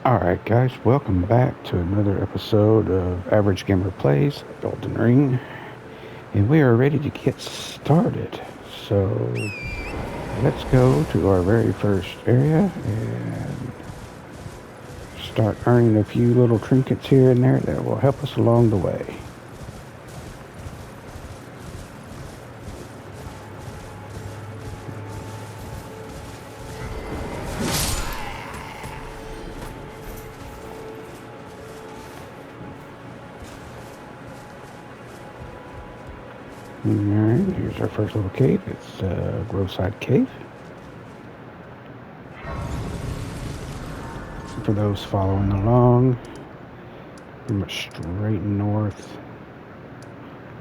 Alright guys, welcome back to another episode of Average Gamer Plays Elden Ring. And we are ready to get started. So let's go to our very first area and start earning a few little trinkets here and there that will help us along the way. Alright, here's our first little cave. It's Roadside Cave. For those following along, pretty much straight north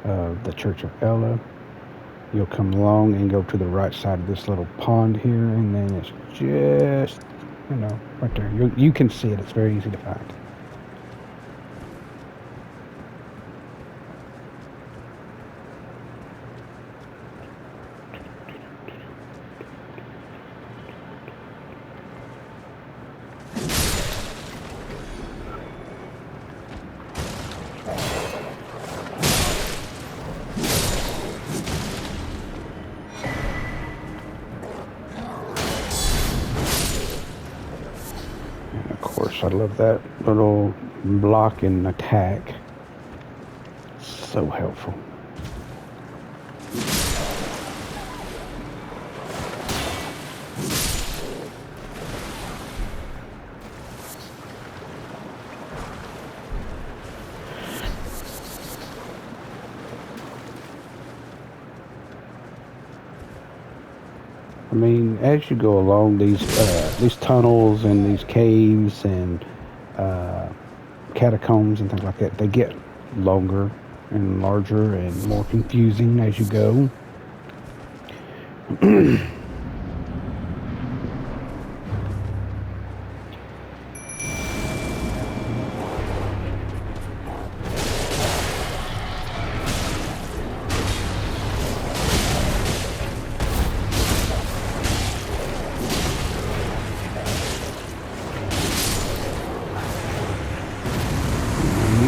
of the Church of Ella. You'll come along and go to the right side of this little pond here, and then it's just, right there. You can see it. It's very easy to find. I love that little block and attack. So helpful. I mean, as you go along these tunnels and these caves and catacombs and things like that, they get longer and larger and more confusing as you go.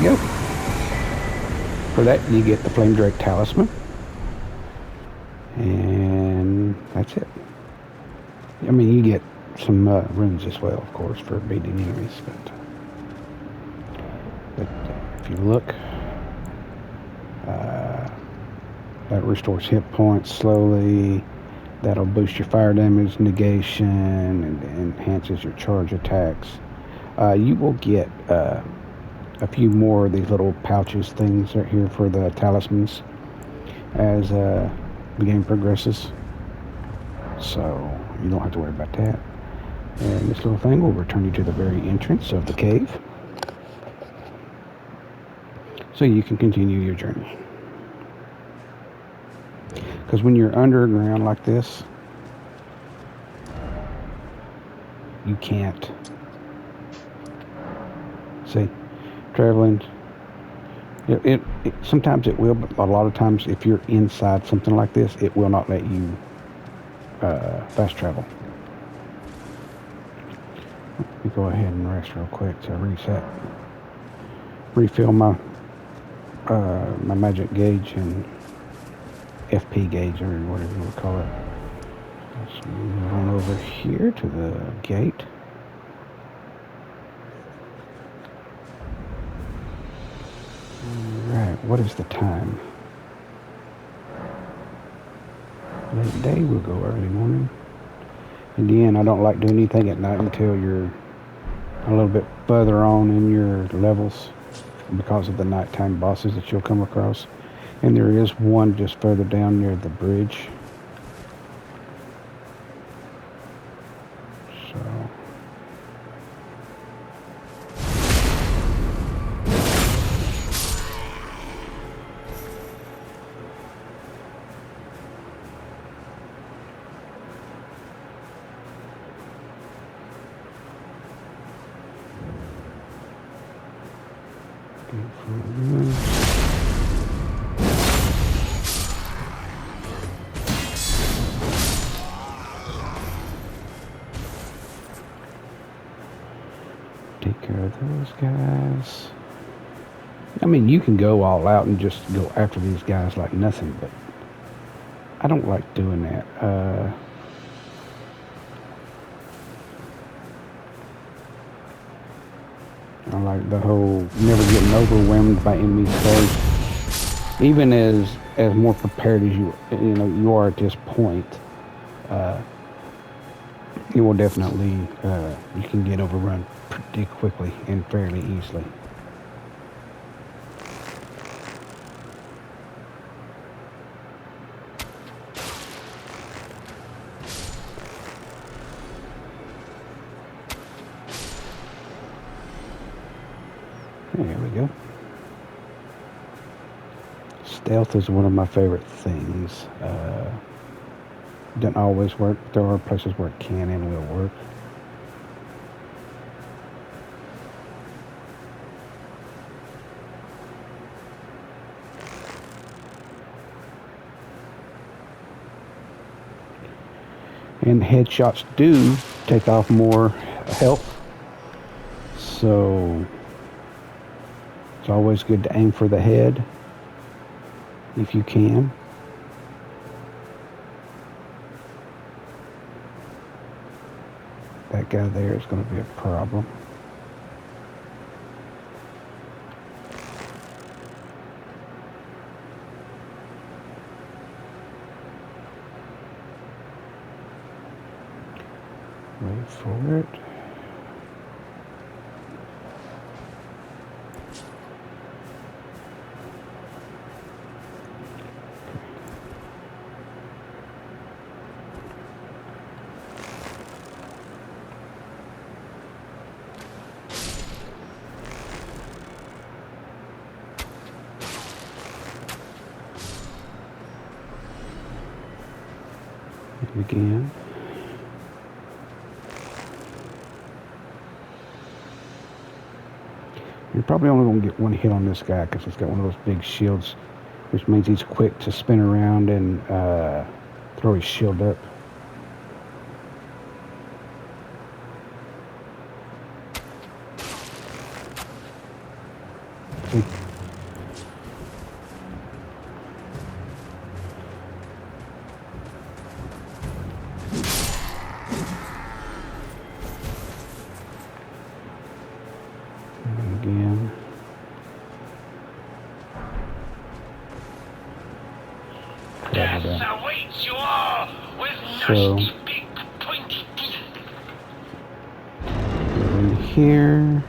Go. For that, you get the Flame Drake Talisman, and that's it. I mean, you get some runes as well, of course, for beating enemies. But if you look, that restores hit points slowly. That'll boost your fire damage negation and enhances your charge attacks. You will get a few more of these little pouches things right here for the talismans as the game progresses, so you don't have to worry about that. And this little thing will return you to the very entrance of the cave, so you can continue your journey. Because when you're underground like this, you can't see. Traveling, it sometimes it will, but a lot of times if you're inside something like this, it will not let you fast travel. Let me go ahead and rest real quick to refill my my magic gauge and FP gauge, or whatever you would call it. Let's move on over here to the gate. Alright, what is the time? Late day, we'll go early morning. Again, I don't like doing anything at night until you're a little bit further on in your levels because of the nighttime bosses that you'll come across. And there is one just further down near the bridge. So Take care of those guys. I mean, you can go all out and just go after these guys like nothing, but I don't like doing that. I like the whole never getting overwhelmed by enemies first. Even as more prepared as you are at this point, you will definitely you can get overrun pretty quickly and fairly easily. There we go. Stealth is one of my favorite things. Doesn't always work, but there are places where it can and will work. And headshots do take off more health, so it's always good to aim for the head if you can. That guy there is going to be a problem. Wait for it. Again. You're probably only going to get one hit on this guy because he's got one of those big shields, which means he's quick to spin around and throw his shield up. See? Again. Death awaits you all with nasty big pointy teeth. In here.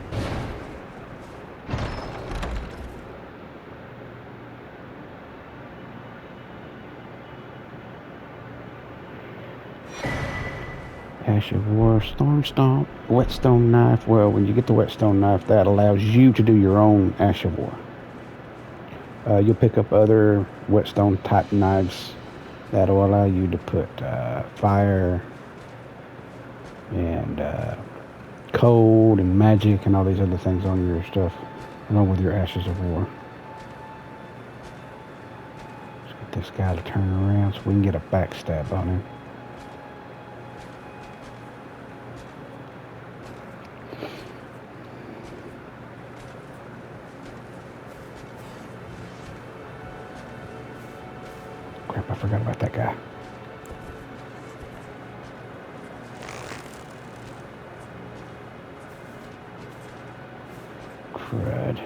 Ash of War, Storm Stomp, Whetstone Knife. Well, when you get the Whetstone Knife, that allows you to do your own Ash of War. You'll pick up other Whetstone type knives that'll allow you to put fire and cold and magic and all these other things on your stuff, along with your Ashes of War. Let's get this guy to turn around so we can get a backstab on him. Crap, I forgot about that guy. Crud.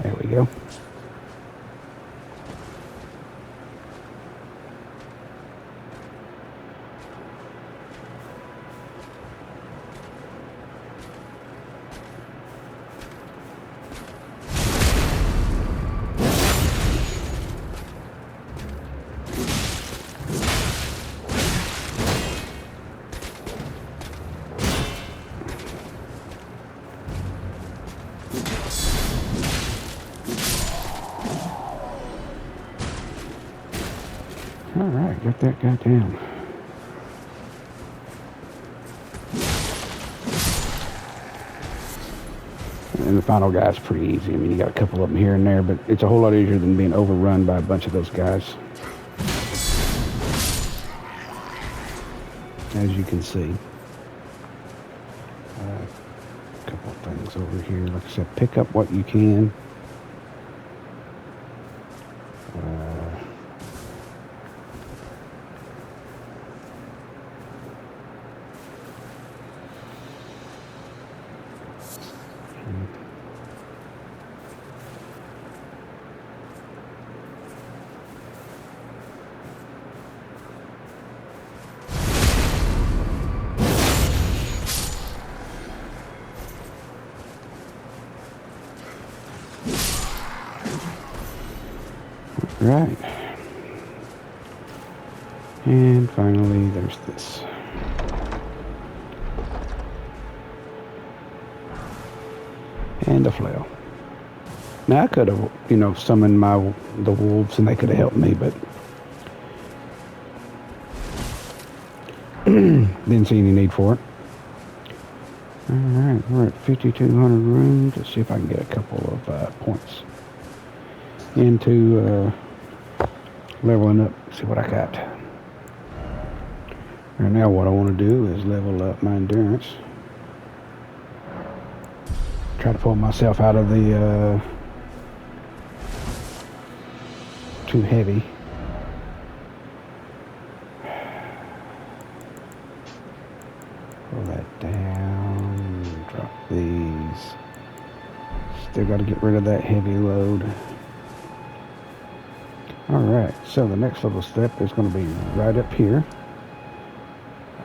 There we go. Alright, got that guy down. And the final guy's pretty easy. I mean, you got a couple of them here and there, but it's a whole lot easier than being overrun by a bunch of those guys. As you can see. A couple of things over here. Like I said, pick up what you can. Right. And finally, there's this. And a flail. Now I could have, summoned the wolves and they could have helped me, but didn't see any need for it. Alright, we're at 5,200 rooms. Let's see if I can get a couple of points into leveling up. See what I got. Right now what I want to do is level up my endurance. Try to pull myself out of the too heavy. Pull that down. Drop these. Still got to get rid of that heavy load. Alright, so the next little step is going to be right up here.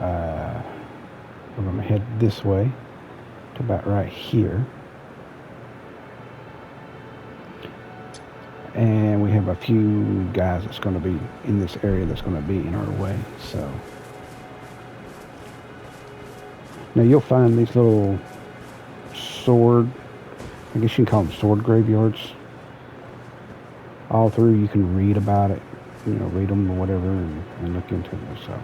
We're going to head this way to about right here. And we have a few guys that's going to be in this area that's going to be in our way. So now you'll find these little sword, I guess you can call them sword graveyards. All through, you can read about it, read them or whatever, and look into them. So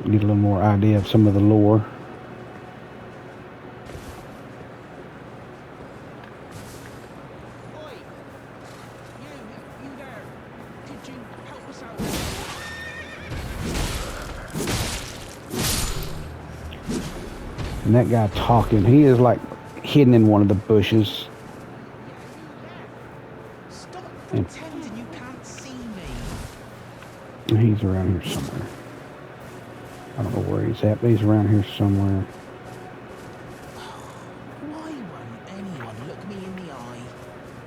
you get a little more idea of some of the lore. Oi! You there? Could you help us out? And that guy talking, he is like hidden in one of the bushes. Stop pretending you can't see me. And he's around here somewhere. I don't know where he's at, but he's around here somewhere. Why won't anyone look me in the eye?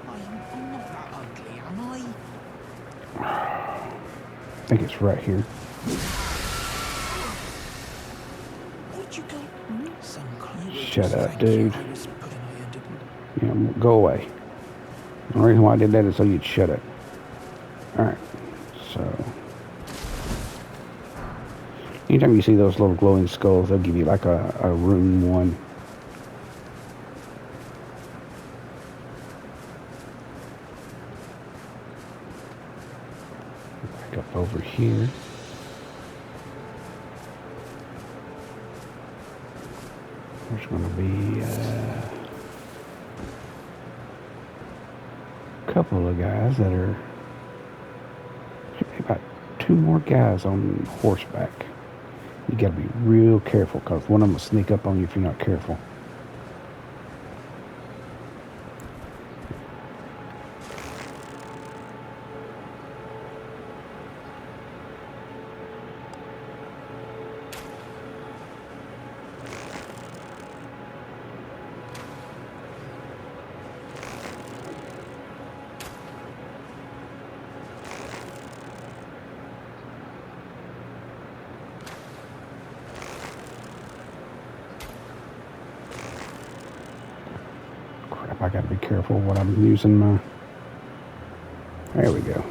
I'm not that ugly, am I? I think it's right here. Where'd you go? Some kind of Shut up, thank dude. you. I was putting my end up. Go away. The only reason why I did that is so you'd shut up. Alright, so anytime you see those little glowing skulls, they'll give you like a room 1. Back up over here. There's going to be a couple of guys that are, should be about 2 more guys on horseback. You got to be real careful because one of them will sneak up on you if you're not careful. I gotta be careful what I'm using my. There we go.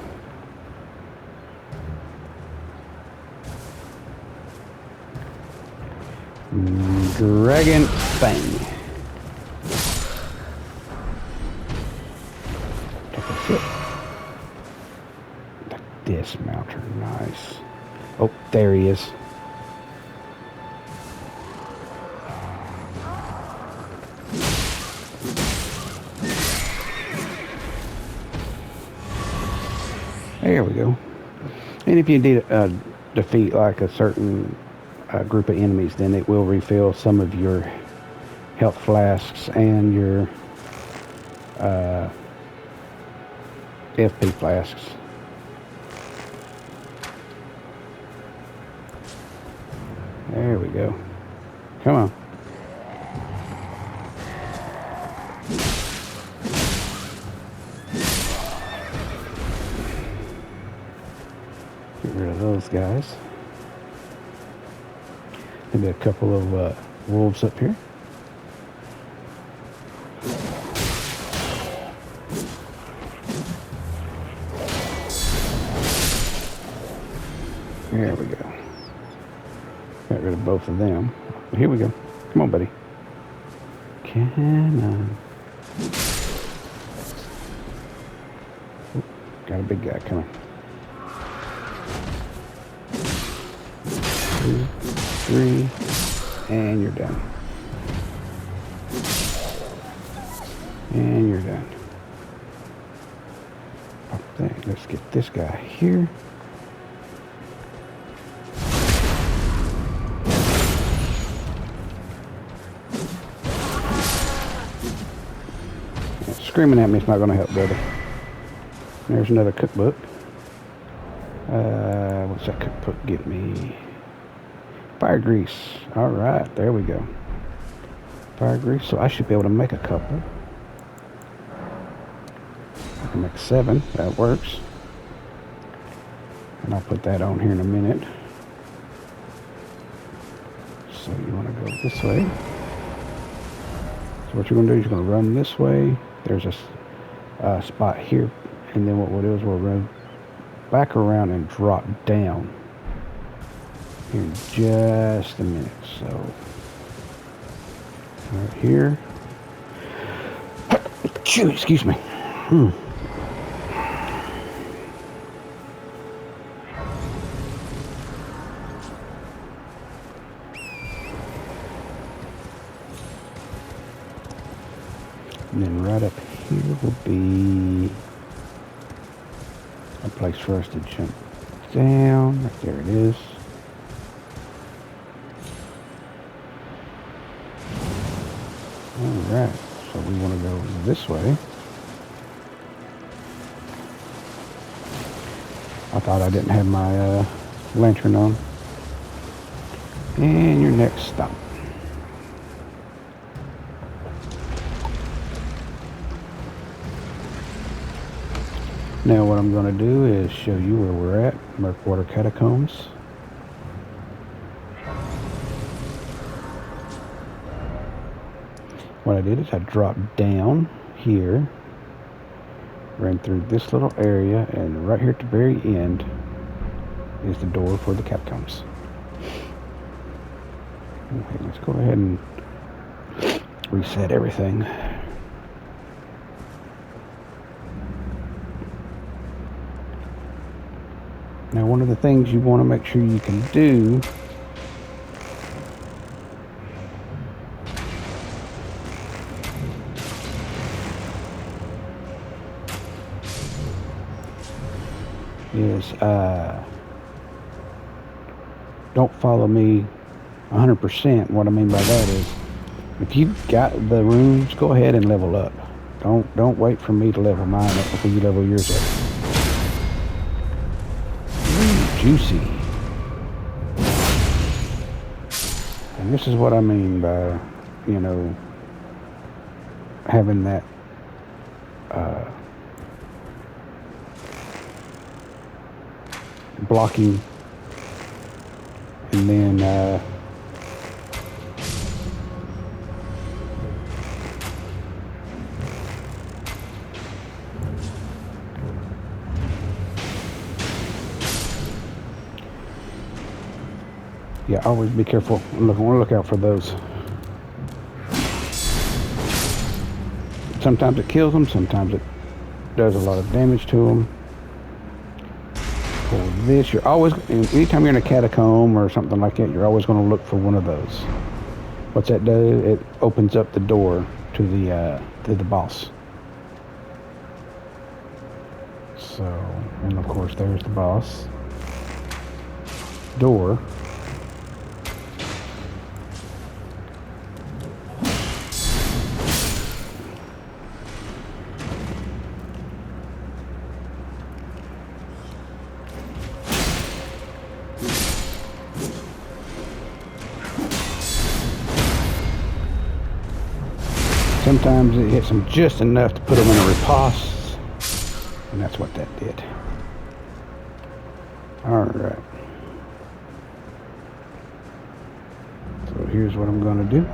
Dragon Fang. Take a sip. The dismounter, nice. Oh, there he is. There we go. And if you defeat like a certain group of enemies, then it will refill some of your health flasks and your FP flasks. There we go. Come on. Get rid of those guys. Maybe a couple of wolves up here. There we go. Got rid of both of them. Here we go. Come on, buddy. Come on. Ooh, got a big guy coming. 2, 3, and you're done. And you're done. Okay, let's get this guy here. Screaming at me is not going to help, brother. There's another cookbook. What's that cookbook get me? Fire grease. All right, there we go. Fire grease. So I should be able to make a couple. I can make 7. That works. And I'll put that on here in a minute. So you want to go this way. So what you're going to do is you're going to run this way. There's a spot here, and then what we'll do is we'll run back around and drop down here in just a minute. So right here. Excuse me. And then right up here will be a place for us to jump down. Right there it is. Alright, so we want to go this way. I thought I didn't have my lantern on. And your next stop. Now what I'm going to do is show you where we're at, Murkwater Catacombs. What I did is I dropped down here, ran through this little area, and right here at the very end is the door for the catacombs. Okay, let's go ahead and reset everything. Now, one of the things you want to make sure you can do is don't follow me 100%. What I mean by that is if you've got the runes, go ahead and level up. Don't wait for me to level mine up before you level yours up. Juicy. And this is what I mean by, you know, having that blocking, and then yeah, always be careful. Look out for those. Sometimes it kills them, sometimes it does a lot of damage to them. For this, you're always, anytime you're in a catacomb or something like that, you're always going to look for one of those. What's that do? It opens up the door to the boss. So, and of course there's the boss. Door. Sometimes it hits them just enough to put them in a riposte, and that's what that did. Alright. So here's what I'm going to do.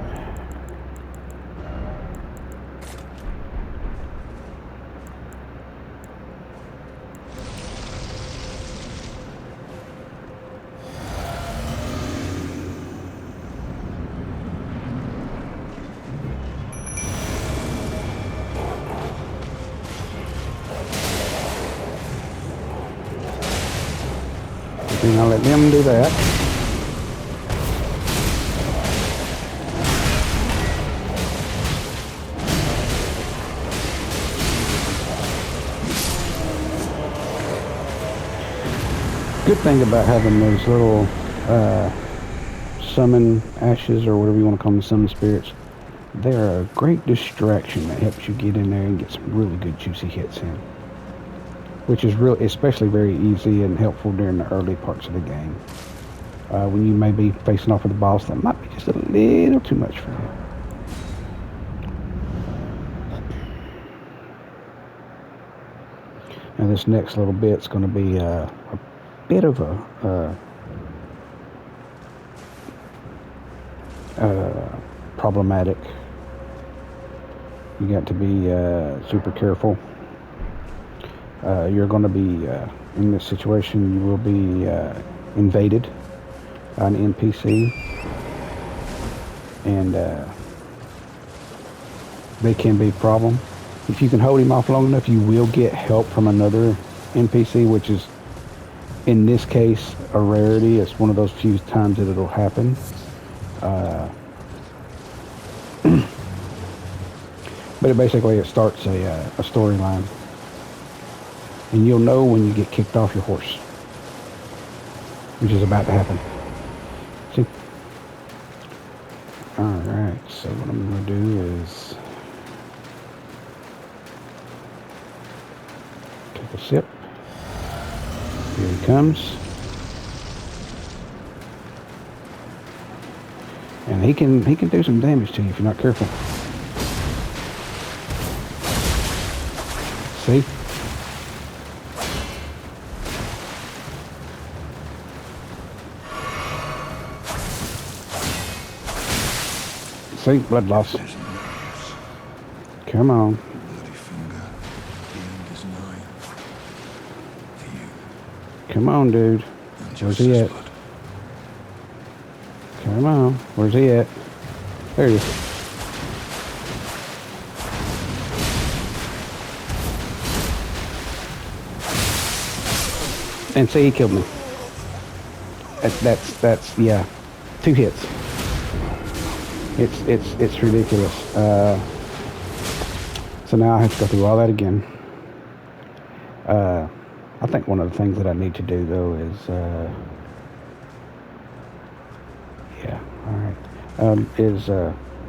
And I'll let them do that. Good thing about having those little summon ashes, or whatever you want to call them, summon spirits, they're a great distraction that helps you get in there and get some really good juicy hits in. Which is especially very easy and helpful during the early parts of the game. When you may be facing off with a boss that might be just a little too much for you. Now this next little bit's going to be a bit of a problematic. You got to be super careful. You're going to be, in this situation, you will be invaded by an NPC, and they can be a problem. If you can hold him off long enough, you will get help from another NPC, which is, in this case, a rarity. It's one of those few times that it'll happen. But it starts a storyline. And you'll know when you get kicked off your horse, which is about to happen. See? Alright, so what I'm going to do is take a sip. Here he comes. And he can do some damage to you if you're not careful. See? See, blood loss. Come on. Come on, dude. Where's he at? Come on. Where's he at? There he is. And see, he killed me. That's yeah. 2 hits. It's ridiculous. So now I have to go through all that again. I think one of the things that I need to do though is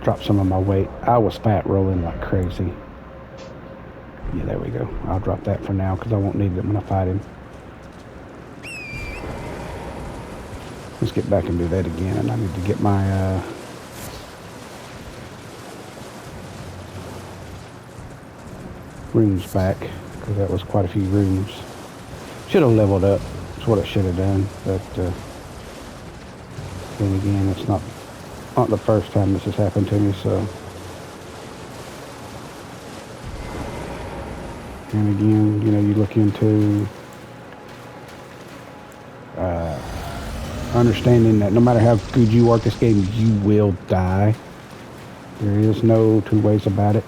drop some of my weight. I was fat rolling like crazy. Yeah, there we go. I'll drop that for now because I won't need it when I fight him. Let's get back and do that again, and I need to get my rooms back, because that was quite a few rooms. Should have leveled up. That's what it should have done, but then again, it's not the first time this has happened to me, so. And again, you know, you look into understanding that no matter how good you are at this game, you will die. There is no two ways about it.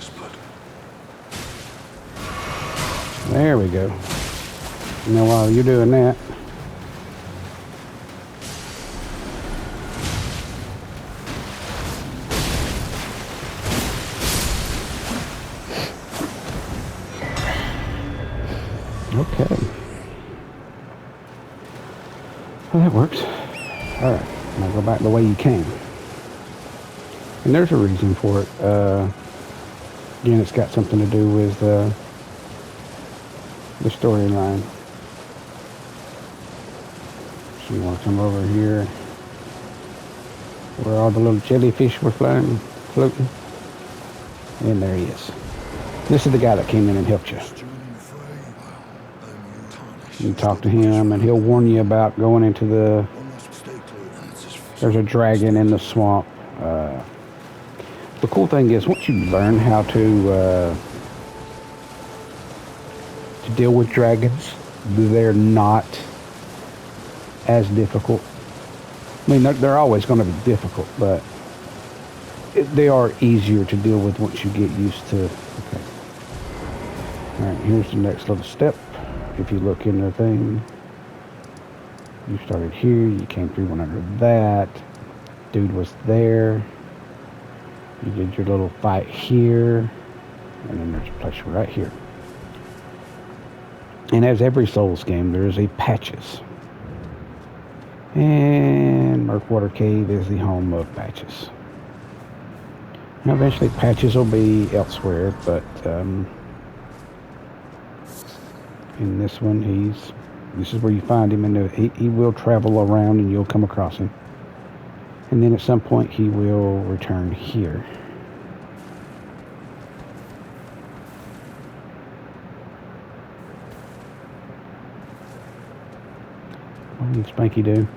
blood. There we go. Now while you're doing that, okay. Well, that works. All right, now go back the way you came. And there's a reason for it. Again, it's got something to do with the storyline. So you want to come over here where all the little jellyfish were floating. And there he is. This is the guy that came in and helped you. You talk to him and he'll warn you about going into the... There's a dragon in the swamp. The cool thing is, once you learn how to deal with dragons, they're not as difficult. I mean, they're always going to be difficult, but they are easier to deal with once you get used to. Okay. All right, here's the next little step. If you look in the thing, you started here, you came through one under that. Dude was there. You did your little fight here, and then there's a place right here. And as every Souls game, there is a patches. And Murkwater Cave is the home of patches. Now eventually patches will be elsewhere, but in this one, this is where you find him, and he will travel around and you'll come across him. And then at some point he will return here. What did Spanky do?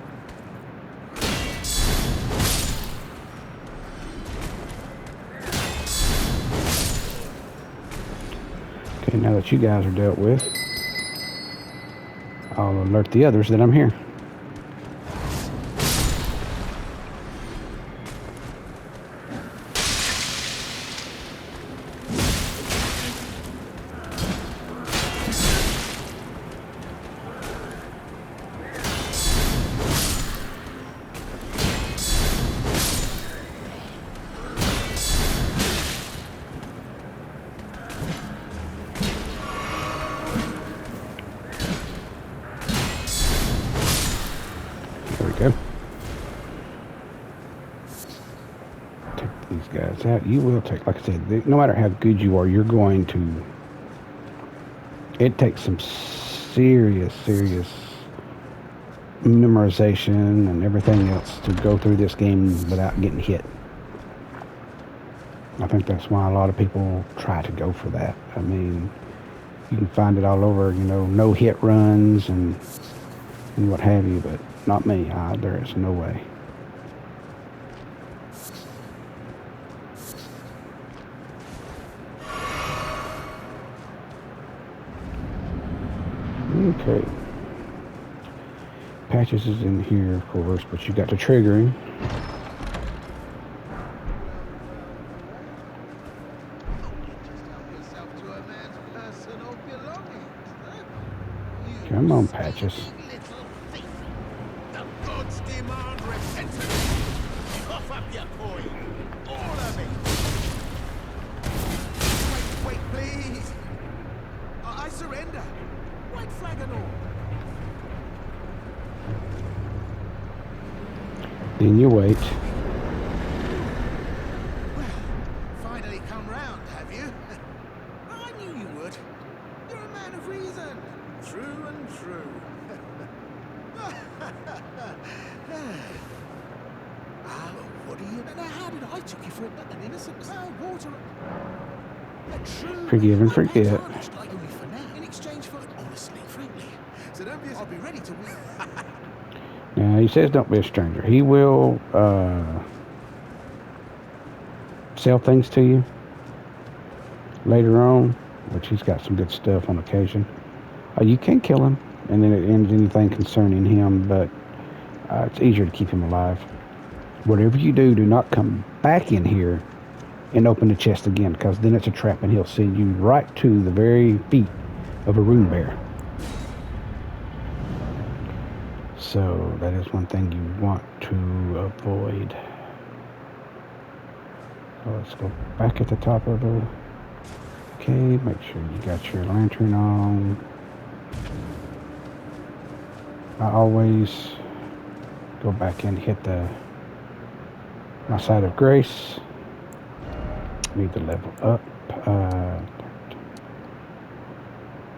Okay, now that you guys are dealt with, I'll alert the others that I'm here. There we go. Take these guys out. You will take, like I said, no matter how good you are, you're going to... It takes some serious memorization and everything else to go through this game without getting hit. I think that's why a lot of people try to go for that. I mean, you can find it all over, you know, no hit runs and what have you, but not me. There is no way. Okay. Patches is in here, of course, but you got the triggering. Come on, Patches. Wait, please. I surrender. White flag and all. Then you wait. Well, finally come round, have you? I knew you would. You're a man of reason. True and true. What are you? Now, how did I took you for an innocent cloud water? Forgive and forget. In exchange for, honestly, frankly. So don't be. I'll be ready to win. Now, he says don't be a stranger. He will sell things to you later on, which he's got some good stuff on occasion. You can kill him, and then it ends anything concerning him, but it's easier to keep him alive. Whatever you do, do not come back in here and open the chest again, because then it's a trap and he'll send you right to the very feet of a rune bear. So that is one thing you want to avoid. So let's go back at the top of the cave. Make sure you got your lantern on. I always go back and hit my side of grace. Need to level up.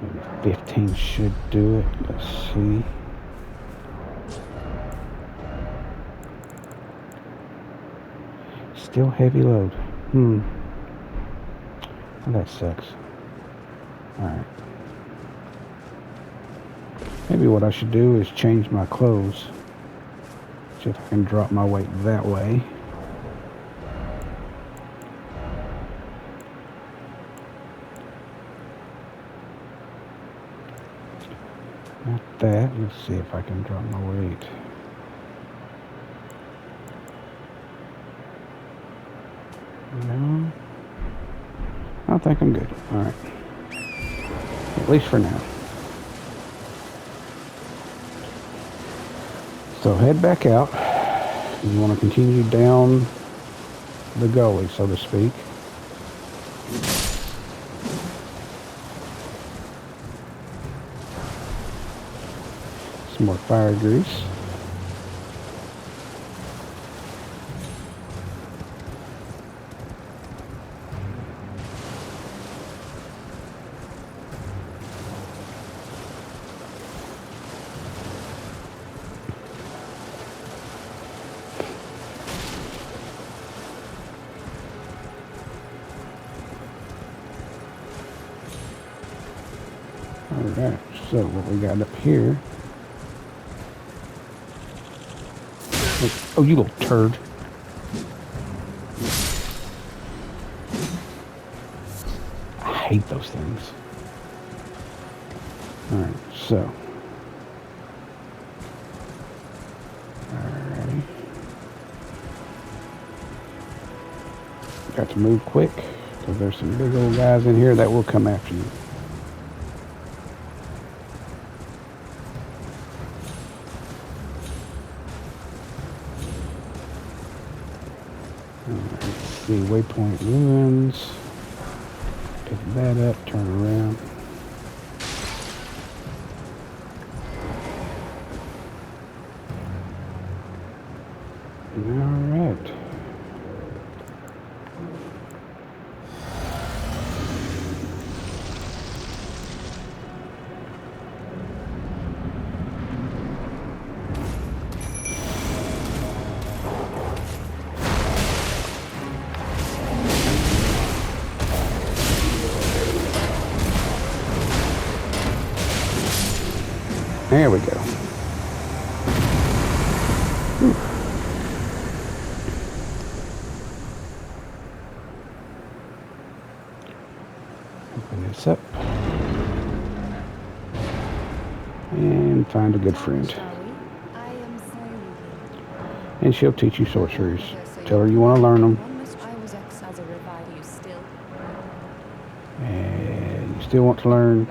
Maybe 15 should do it. Let's see. Still heavy load. Well, that sucks. Alright. Maybe what I should do is change my clothes. See if I can drop my weight that way. Not that. Let's see if I can drop my weight. No. I think I'm good. Alright. At least for now. So head back out. You want to continue down the gully, so to speak. Some more fire grease. Alright, so what we got up here. Oh, you little turd. I hate those things. Alright, so. Alrighty. Got to move quick, because there's some big old guys in here that will come after you. Let's see, waypoint ruins. Pick that up, turn around. Alright. There we go. Whew. Open this up. And find a good friend. And she'll teach you sorceries. Tell her you want to learn them. And you still want to learn.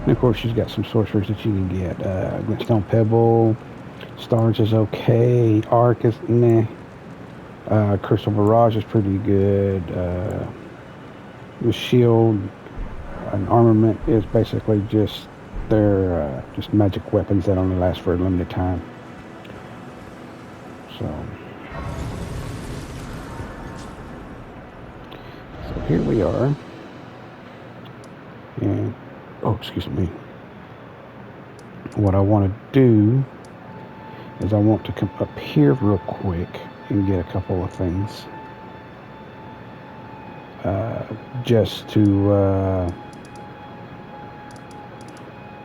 And of course, she's got some sorceries that you can get. Glintstone Pebble, Stars is okay. Arc is meh. Crystal Barrage is pretty good. The shield and armament is basically just they're just magic weapons that only last for a limited time. So here we are. And oh, excuse me. What I want to do is I want to come up here real quick and get a couple of things. Just to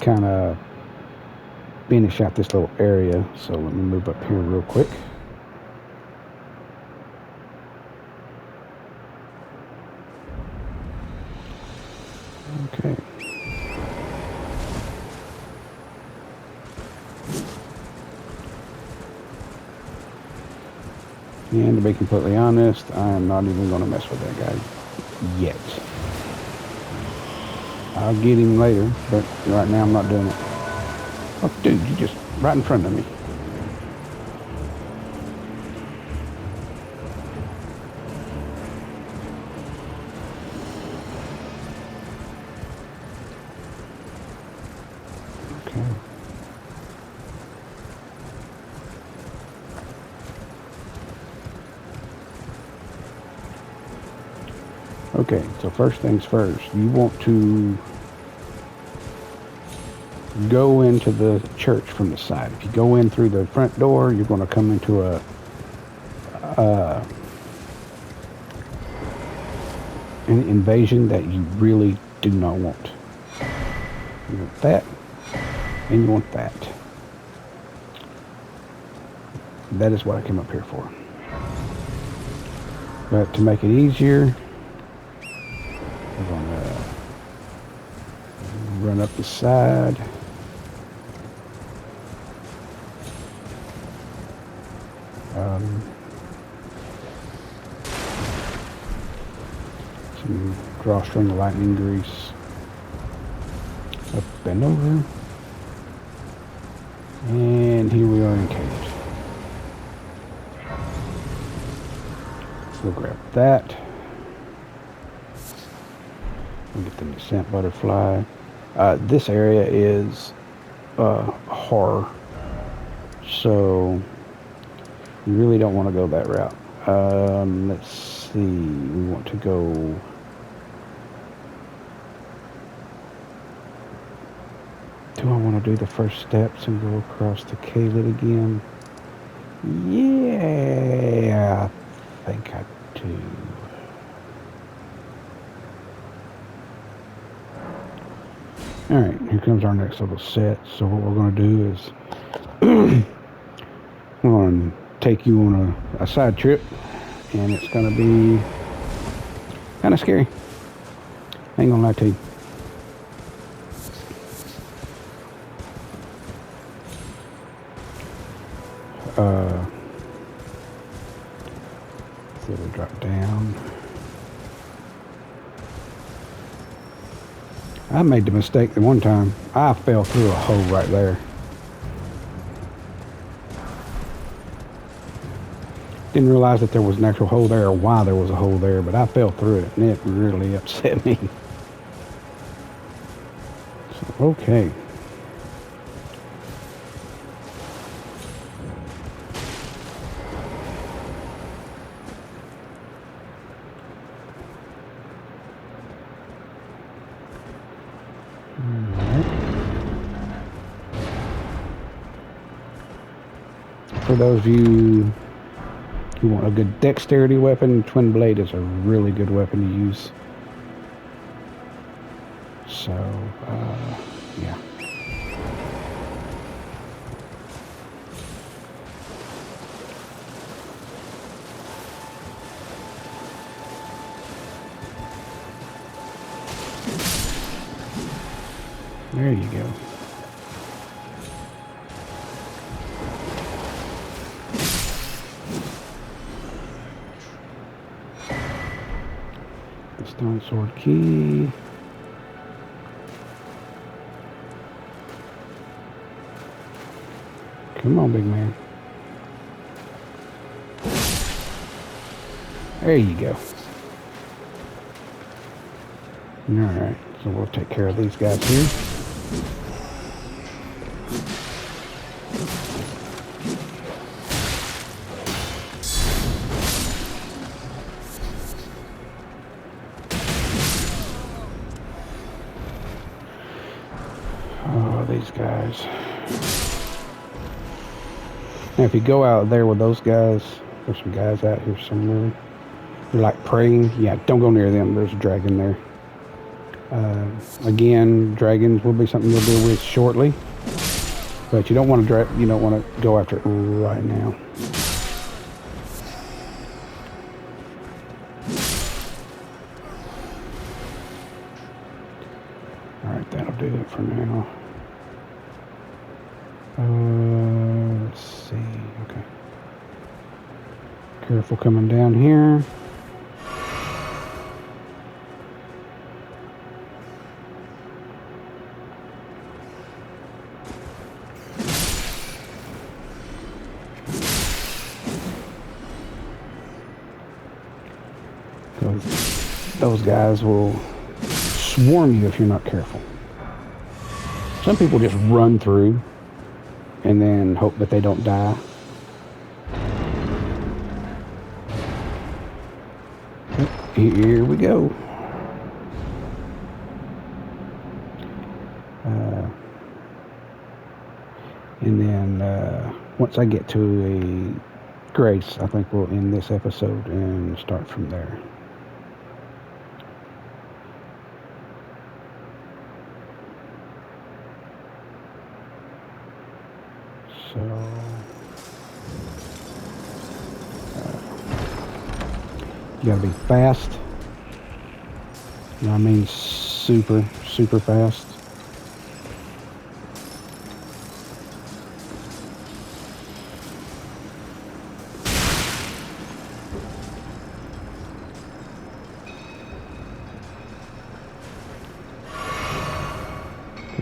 kind of finish out this little area. So let me move up here real quick. Okay. And to be completely honest, I am not even going to mess with that guy yet. I'll get him later, but right now I'm not doing it. Oh, dude, you just right in front of me. Okay, so first things first, you want to go into the church from the side. If you go in through the front door, you're going to come into an invasion that you really do not want. You want that, and you want that. That is what I came up here for. But to make it easier, we're going to run up the side. Some drawstring lightning grease. Up and over. And here we are in cage. We'll grab that. We'll get the descent butterfly. This area is horror, so you really don't want to go that route. Let's see. We want to go. Do I want to do the first steps and go across the cavelet again? Yeah, I think I do. Alright, here comes our next little set. So what we're going to do is we're going to take you on a side trip, and it's going to be kind of scary. I ain't going to lie to you. So we'll drop down. I made the mistake that one time. I fell through a hole right there. Didn't realize that there was an actual hole there or why there was a hole there, but I fell through it and it really upset me. So, okay. For those of you who want a good dexterity weapon, Twin Blade is a really good weapon to use. So, yeah. There you go. Stone sword key. Come on, big man. There you go. Alright, so we'll take care of these guys here. Oh, these guys. Now, if you go out there with those guys, there's some guys out here somewhere. They're like praying. Yeah, don't go near them. There's a dragon there. Again, dragons will be something we'll deal with shortly, but you don't want to go after it right now. All right, that'll do it for now. Let's see. Okay. Careful coming down here. Those guys will swarm you if you're not careful. Some people just run through and then hope that they don't die. Here we go. And then once I get to a grace, I think we'll end this episode and start from there. So, you gotta be fast. You know what I mean? Super, super fast.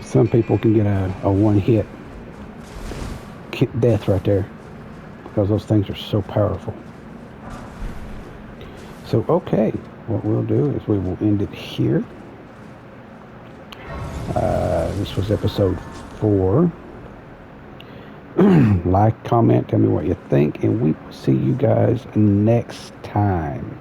Some people can get a one-hit death right there because those things are so powerful. So, okay, what we'll do is we will end it here. This was episode 4. Like, comment, tell me what you think, and we will see you guys next time.